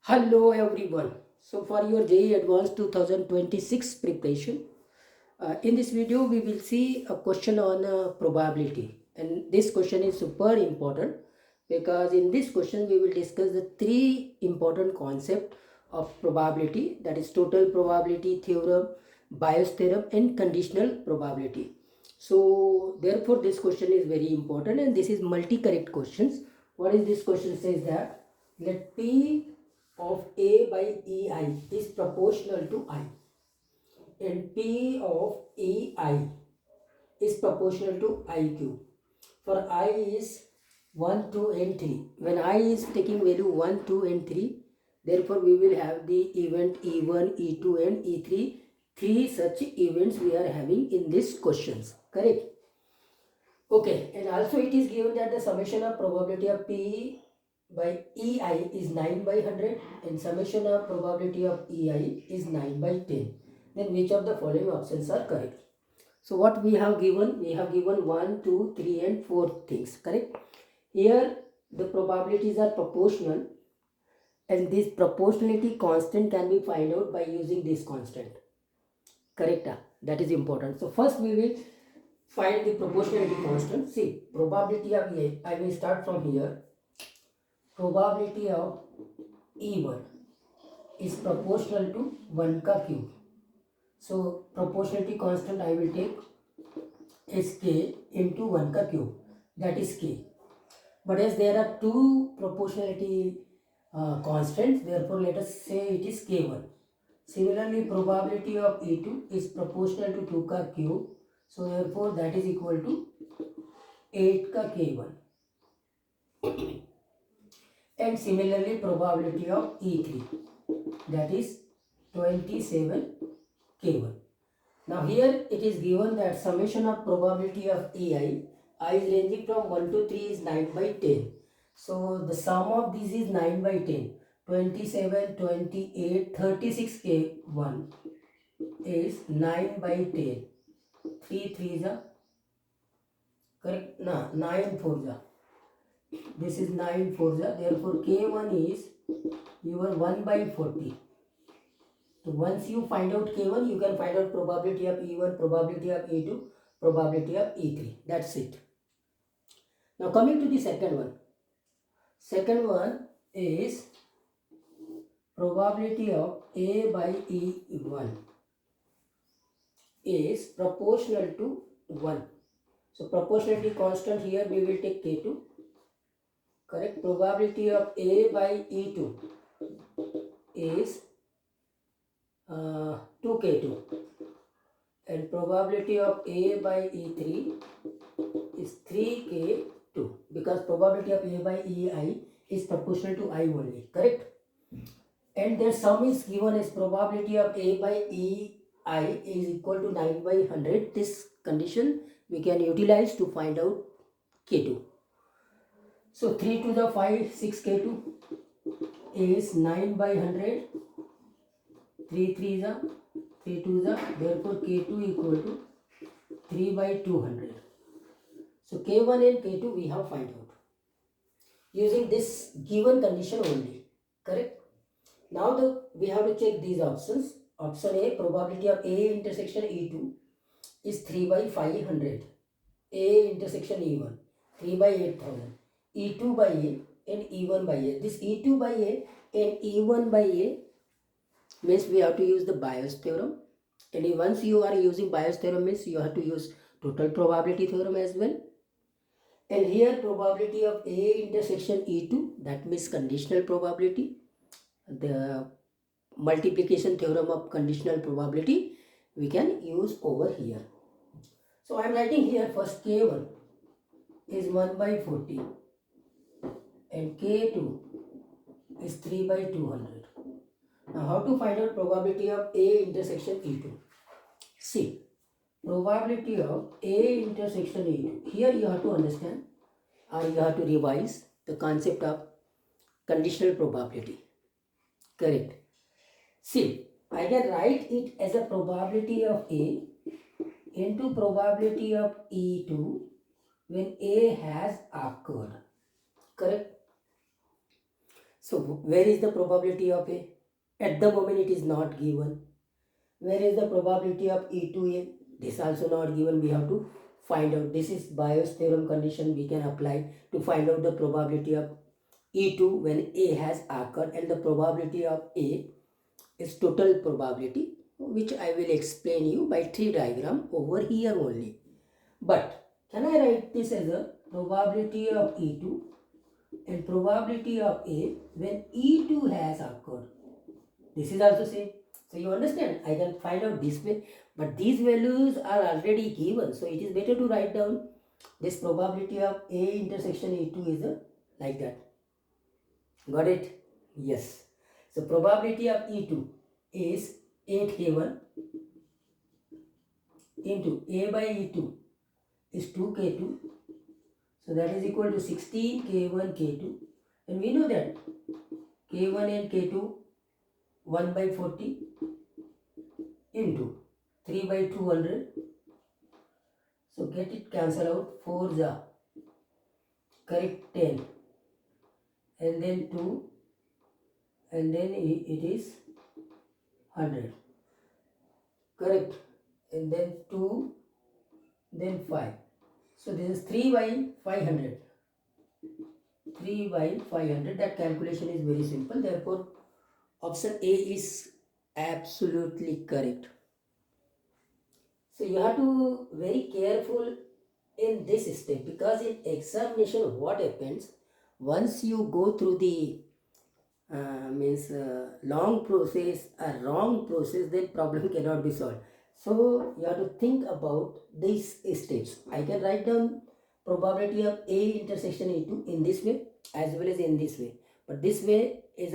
Hello everyone. So for your JEE Advanced 2026 preparation, in this video we will see a question on probability, and this question is super important because in this question we will discuss the three important concepts of probability, that is total probability theorem, bias theorem and conditional probability. So therefore this question is very important and this is multi-correct questions. What is this question? Says that let P of A by EI is proportional to I, and P of EI is proportional to IQ. For I is 1, 2 and 3. When I is taking value 1, 2 and 3, therefore we will have the event E1, E2 and E3. Three such events we are having in this questions. Correct? Okay, and also it is given that the summation of probability of P by EI is 9 by 100 and summation of probability of EI is 9 by 10. Then which of the following options are correct? So what we have given? We have given 1, 2, 3 and 4 things, correct? Here the probabilities are proportional and this proportionality constant can be found out by using this constant. Correct? That is important. So first we will find the proportionality constant. See, probability of EI, I will start from here. Probability of E1 is proportional to 1 ka cube. So proportionality constant I will take is k into 1 ka cube, that is k. But as there are two proportionality constants, therefore let us say it is k1. Similarly, probability of E2 is proportional to 2 ka cube. So therefore that is equal to 8 ka k1. And similarly probability of E3, that is 27 k1. Now here it is given that summation of probability of I is ranging from 1 to 3 is 9 by 10. So the sum of these is 9 by 10. 27, 28, 36 k1 is 9 by 10. 3 3s are correct? No, 9 4s are. This is 9 4s are. Therefore k1 is your 1 by 40. So once you find out k1, you can find out probability of E1, probability of E2, probability of E3. That's it. Now coming to the second one. Second one is probability of A by E1 is proportional to 1. So proportionality constant here we will take K2. Correct? Probability of A by E2 is 2K2. And probability of A by E3 is 3K2, because probability of A by EI is proportional to I only, correct? And their sum is given as probability of A by EI is equal to 9 by 100. This condition we can utilize to find out K2. So 3 to the 5, 6K2 is 9 by 100. 3 3 is a 3 2 is a, therefore K2 equal to 3 by 200. So K1 and K2 we have find out using this given condition only, correct? Now we have to check these options. Option A, probability of A intersection E2 is 3 by 500. A intersection E1, 3 by 8000. E2 by A and E1 by A. This E2 by A and E1 by A means we have to use the bias theorem. And once you are using bias theorem means you have to use total probability theorem as well. And here probability of A intersection E2, that means conditional probability. The multiplication theorem of conditional probability we can use over here. So I am writing here first K1 is 1 by 40 and K2 is 3 by 200. Now how to find out probability of A intersection E2? See, probability of A intersection E2. Here you have to understand or you have to revise the concept of conditional probability. Correct. See, I can write it as a probability of A into probability of E2 when A has occurred. Correct. So where is the probability of A? At the moment it is not given. Where is the probability of E to A? This also not given. We have to find out. This is Bayes' theorem condition we can apply to find out the probability of E2 when A has occurred, and the probability of A is total probability, which I will explain you by tree diagram over here only. But can I write this as a probability of E2 and probability of A when E2 has occurred? This is also same. So you understand, I can find out this way, but these values are already given. So it is better to write down this probability of A intersection E2 is like that. Got it? Yes. So probability of E2 is 8K1 into A by E2 is 2K2. So that is equal to 16K1 K2. And we know that K1 and K2 1 by 40 into 3 by 200. So get it cancel out. 4 the correct 10. And then 2. And then it is 100. Correct. And then 2. Then 5. So this is 3 by 500. 3 by 500. That calculation is very simple. Therefore, option A is absolutely correct. So you have to very careful in this step, because in examination what happens, once you go through the long process, a wrong process, then problem cannot be solved. So you have to think about these steps. I can write down probability of A intersection E2 in this way as well as in this way, but this way is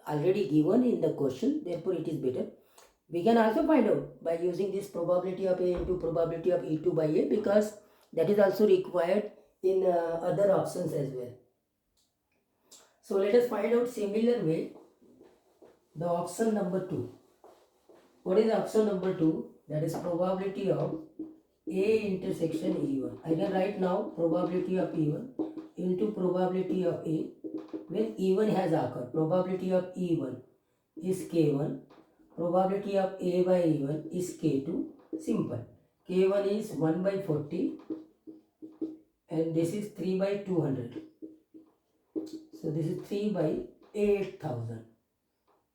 already given in the question, therefore it is better. We can also find out by using this probability of A into probability of E2 by A, because that is also required in other options as well. So let us find out similar way the option number 2. What is option number 2? That is probability of A intersection E1. I can write now probability of E1 into probability of A when E1 has occurred. Probability of E1 is K1. Probability of A by E1 is K2. Simple. K1 is 1 by 40 and this is 3 by 200. So this is 3 by 8000.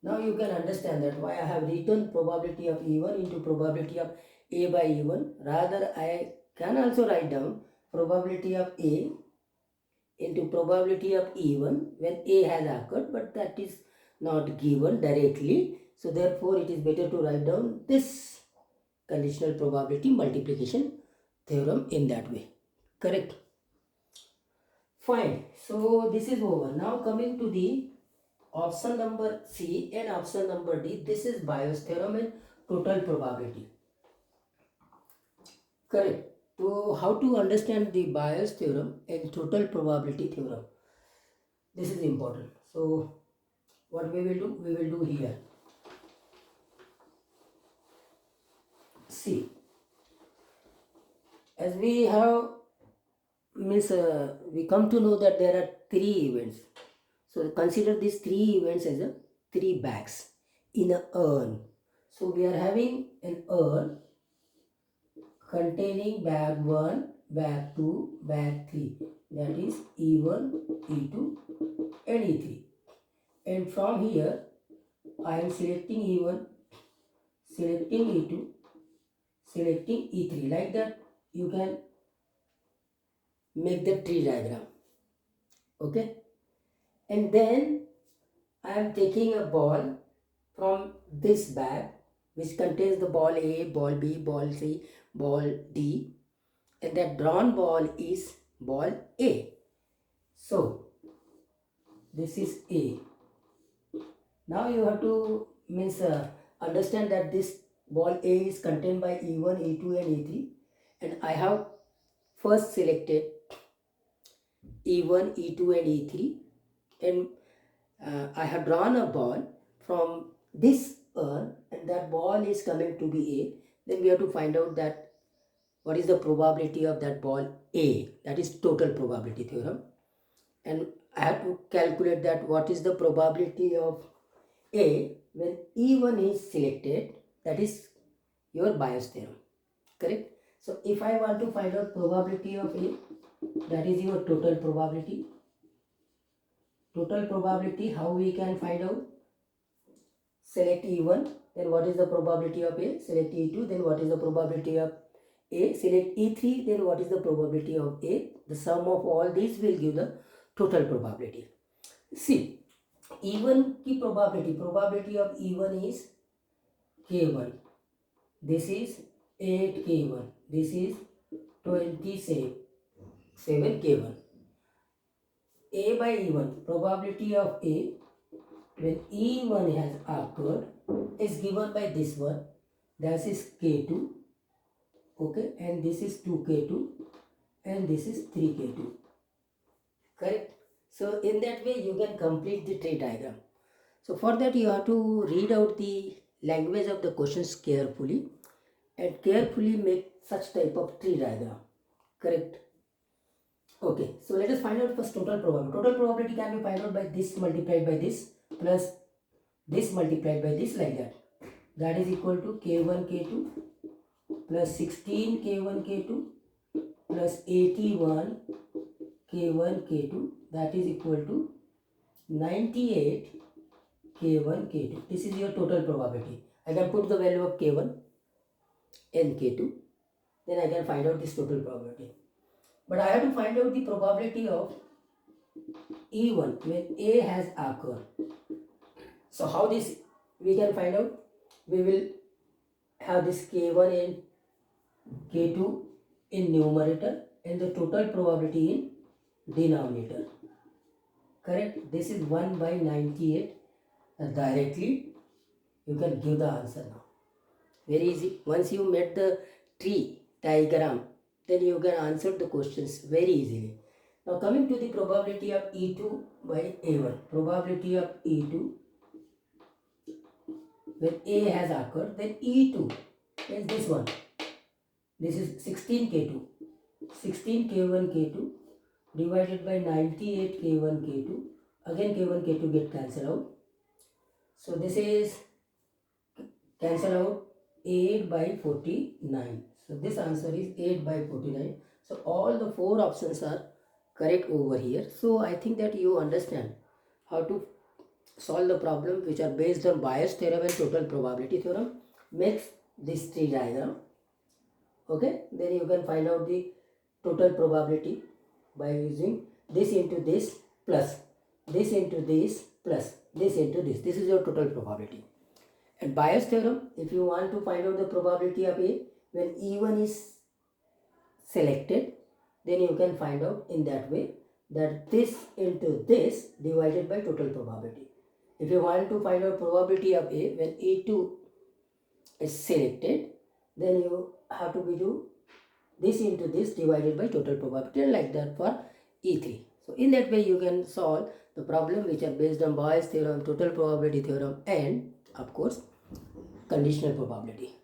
Now you can understand that why I have written probability of E1 into probability of A by E1. Rather, I can also write down probability of A into probability of E1 when A has occurred, but that is not given directly. So therefore, it is better to write down this conditional probability multiplication theorem in that way. Correct? Fine. So this is over. Now coming to the option number C and option number D. This is Bayes' theorem and total probability. Correct. So how to understand the Bayes' theorem and total probability theorem? This is important. So what we will do? We will do here. See, as we have we come to know that there are 3 events. So consider these 3 events as 3 bags in a urn. So we are having an urn containing bag 1, bag 2, bag 3. That is E1, E2 and E3. And from here I am selecting E1, selecting E2, selecting E3. Like that you can make the tree diagram. Okay. And then I am taking a ball from this bag which contains the ball A, ball B, ball C, ball D, and that drawn ball is ball A. So this is A. Now you have to understand that this ball A is contained by E1, E2 and E3, and I have first selected E1, E2 and E3, and I have drawn a ball from this urn and that ball is coming to be A. Then we have to find out that what is the probability of that ball A. That is total probability theorem. And I have to calculate that what is the probability of A when E1 is selected, that is your Bayes theorem, correct? So if I want to find out probability of A, that is your total probability. Total probability, how we can find out? Select E1, then what is the probability of A? Select E2, then what is the probability of A? Select E3, then what is the probability of A? The sum of all these will give the total probability. See, E1 की probability of E1 is K1. This is 8 K1. This is 27 K1. A by E1, probability of A when E1 has occurred is given by this one. This is K2, okay, and this is 2K2, and this is 3K2, correct? So in that way you can complete the tree diagram. So for that you have to read out the language of the questions carefully and carefully make such type of tree diagram, correct? Okay, so let us find out first total probability. Total probability can be found out by this multiplied by this plus this multiplied by this, like that. That is equal to K1 K2 plus 16 K1 K2 plus 81 K1 K2, that is equal to 98 K1 K2. This is your total probability. I can put the value of K1 and K2, then I can find out this total probability. But I have to find out the probability of E1 when A has occurred. So how this we can find out? We will have this K1 and K2 in numerator and the total probability in denominator, correct? This is 1 by 98. Directly you can give the answer now. Very easy. Once you made the tree diagram, then you can answer the questions very easily. Now coming to the probability of E2 by A1. Probability of E2 when A has occurred, then E2 is this one. This is 16K2. 16K1 K2 divided by 98 K1 K2. Again K1 K2 get cancelled out. So this is cancel out 8 by 49. So this answer is 8 by 49. So all the four options are correct over here. So I think that you understand how to solve the problem which are based on Bayes theorem and total probability theorem. Makes this tree diagram. Okay, then you can find out the total probability by using this into this plus this into this plus this into this. This is your total probability. And Bayes theorem, if you want to find out the probability of A when E1 is selected, then you can find out in that way, that this into this divided by total probability. If you want to find out probability of A when E2 is selected, then you have to do this into this divided by total probability, and like that for E3. So in that way you can solve the problem which are based on Bayes theorem, total probability theorem, and of course conditional probability.